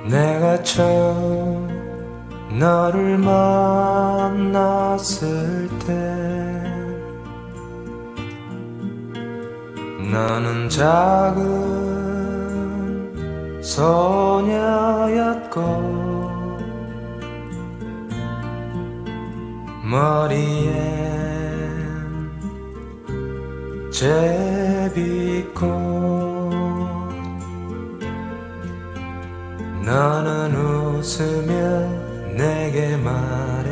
내가 처음 너를 만났을 때 너는 작은 소녀였고 머리엔 제비꽃 너는 웃으며 내게 말해